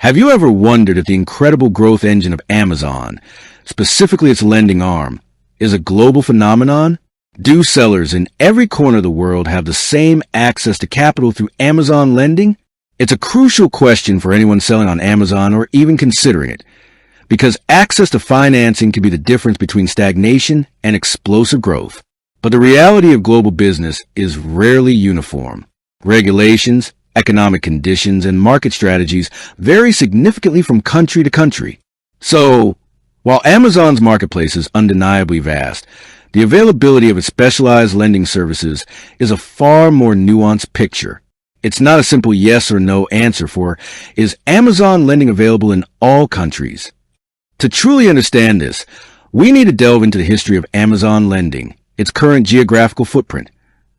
Have you ever wondered if the incredible growth engine of Amazon, specifically its lending arm, is a global phenomenon? Do sellers in every corner of the world have the same access to capital through Amazon lending? It's a crucial question for anyone selling on Amazon or even considering it, because access to financing can be the difference between stagnation and explosive growth. But the reality of global business is rarely uniform. Regulations, economic conditions, and market strategies vary significantly from country to country. So, while Amazon's marketplace is undeniably vast, the availability of its specialized lending services is a far more nuanced picture. It's not a simple yes or no answer for, is Amazon lending available in all countries? To truly understand this, we need to delve into the history of Amazon lending, its current geographical footprint,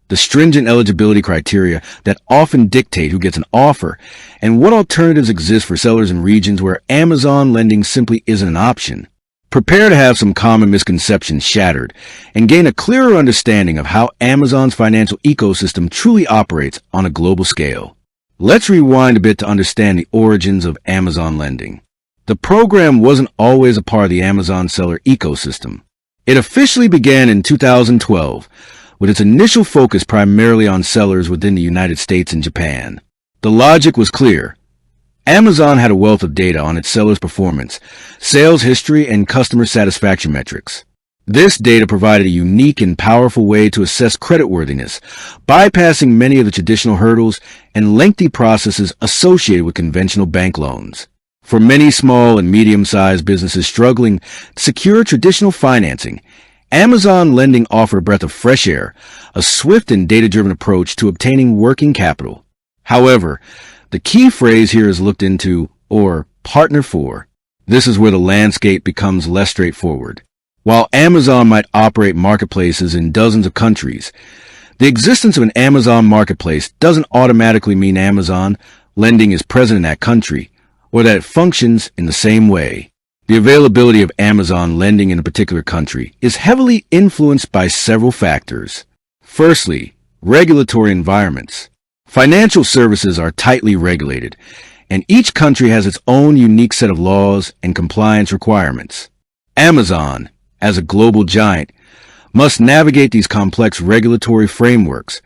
the stringent eligibility criteria that often dictate who gets an offer, and what alternatives exist for sellers in regions where Amazon lending simply isn't an option. Prepare to have some common misconceptions shattered and gain a clearer understanding of how Amazon's financial ecosystem truly operates on a global scale. Let's rewind a bit to understand the origins of Amazon lending. The program wasn't always a part of the Amazon seller ecosystem. It officially began in 2012, with its initial focus primarily on sellers within the United States and Japan. The logic was clear. Amazon had a wealth of data on its sellers' performance, sales history, and customer satisfaction metrics. This data provided a unique and powerful way to assess creditworthiness, bypassing many of the traditional hurdles and lengthy processes associated with conventional bank loans. For many small and medium-sized businesses struggling to secure traditional financing, Amazon lending offered a breath of fresh air, a swift and data-driven approach to obtaining working capital. However, the key phrase here is looked into, or partner for. This is where the landscape becomes less straightforward. While Amazon might operate marketplaces in dozens of countries, the existence of an Amazon marketplace doesn't automatically mean Amazon lending is present in that country, or that it functions in the same way. The availability of Amazon lending in a particular country is heavily influenced by several factors. Firstly, regulatory environments. Financial services are tightly regulated, and each country has its own unique set of laws and compliance requirements. Amazon, as a global giant, must navigate these complex regulatory frameworks,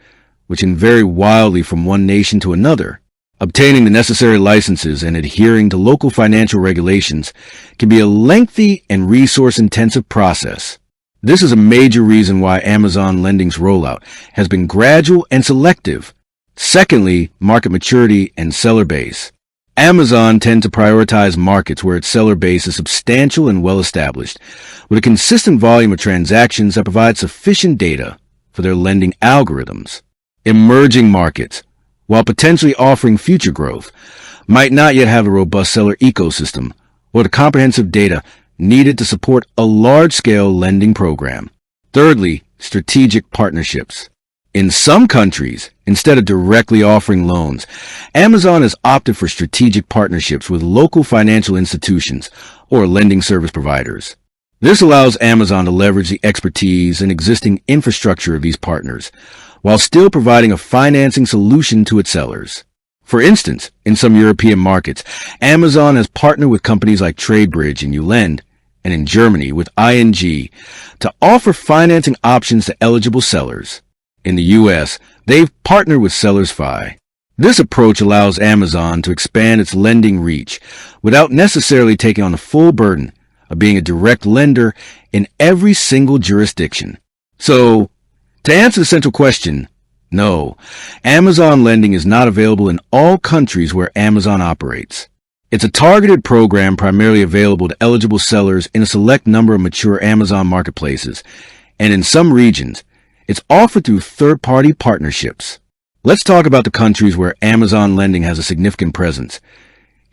which can vary wildly from one nation to another. Obtaining the necessary licenses and adhering to local financial regulations can be a lengthy and resource-intensive process. This is a major reason why Amazon lending's rollout has been gradual and selective. Secondly, market maturity and seller base. Amazon tends to prioritize markets where its seller base is substantial and well-established, with a consistent volume of transactions that provide sufficient data for their lending algorithms. Emerging markets, while potentially offering future growth, might not yet have a robust seller ecosystem or the comprehensive data needed to support a large-scale lending program. Thirdly, strategic partnerships. In some countries, instead of directly offering loans, Amazon has opted for strategic partnerships with local financial institutions or lending service providers. This allows Amazon to leverage the expertise and existing infrastructure of these partners, while still providing a financing solution to its sellers. For instance, in some European markets, Amazon has partnered with companies like TradeBridge and Ulend, and in Germany with ING, to offer financing options to eligible sellers. In the U.S., they've partnered with SellersFi. This approach allows Amazon to expand its lending reach without necessarily taking on the full burden of being a direct lender in every single jurisdiction. So, to answer the central question, no, Amazon lending is not available in all countries where Amazon operates. It's a targeted program primarily available to eligible sellers in a select number of mature Amazon marketplaces, and in some regions, it's offered through third-party partnerships. Let's talk about the countries where Amazon lending has a significant presence,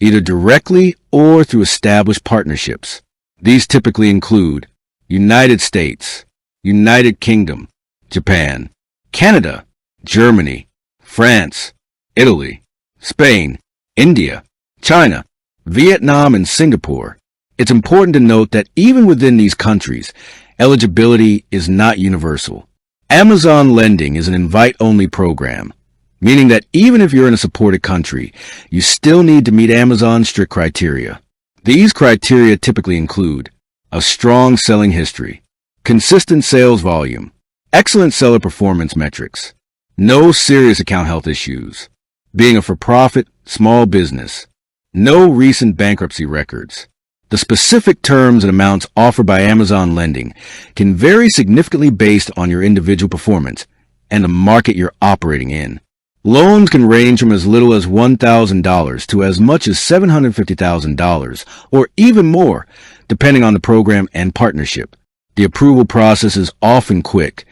either directly or through established partnerships. These typically include United States, United Kingdom, Japan, Canada, Germany, France, Italy, Spain, India, China, Vietnam, and Singapore. It's important to note that even within these countries, eligibility is not universal. Amazon lending is an invite-only program, meaning that even if you're in a supported country, you still need to meet Amazon's strict criteria. These criteria typically include a strong selling history, consistent sales volume, excellent seller performance metrics, no serious account health issues, being a for-profit, small business, no recent bankruptcy records. The specific terms and amounts offered by Amazon Lending can vary significantly based on your individual performance and the market you're operating in. Loans can range from as little as $1,000 to as much as $750,000, or even more, depending on the program and partnership. The approval process is often quick,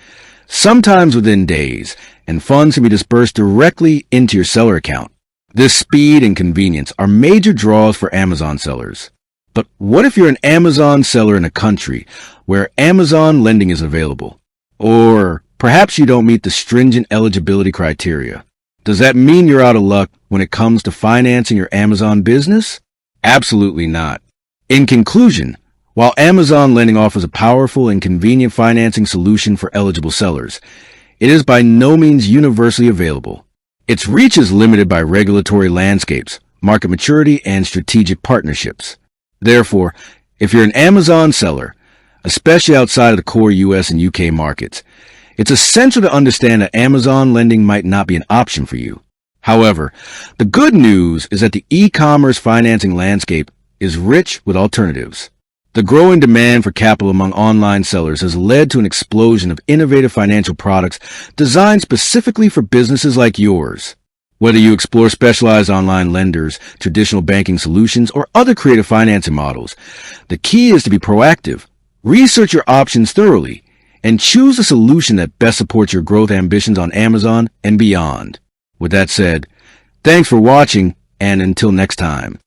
sometimes within days, and funds can be dispersed directly into your seller account. This speed and convenience are major draws for Amazon sellers. But what if you're an Amazon seller in a country where Amazon Lending is available? Or perhaps you don't meet the stringent eligibility criteria. Does that mean you're out of luck when it comes to financing your Amazon business? Absolutely not. In conclusion, while Amazon Lending offers a powerful and convenient financing solution for eligible sellers, it is by no means universally available. Its reach is limited by regulatory landscapes, market maturity, and strategic partnerships. Therefore, if you're an Amazon seller, especially outside of the core US and UK markets, it's essential to understand that Amazon Lending might not be an option for you. However, the good news is that the e-commerce financing landscape is rich with alternatives. The growing demand for capital among online sellers has led to an explosion of innovative financial products designed specifically for businesses like yours. Whether you explore specialized online lenders, traditional banking solutions, or other creative financing models, the key is to be proactive, research your options thoroughly, and choose a solution that best supports your growth ambitions on Amazon and beyond. With that said, thanks for watching, and until next time.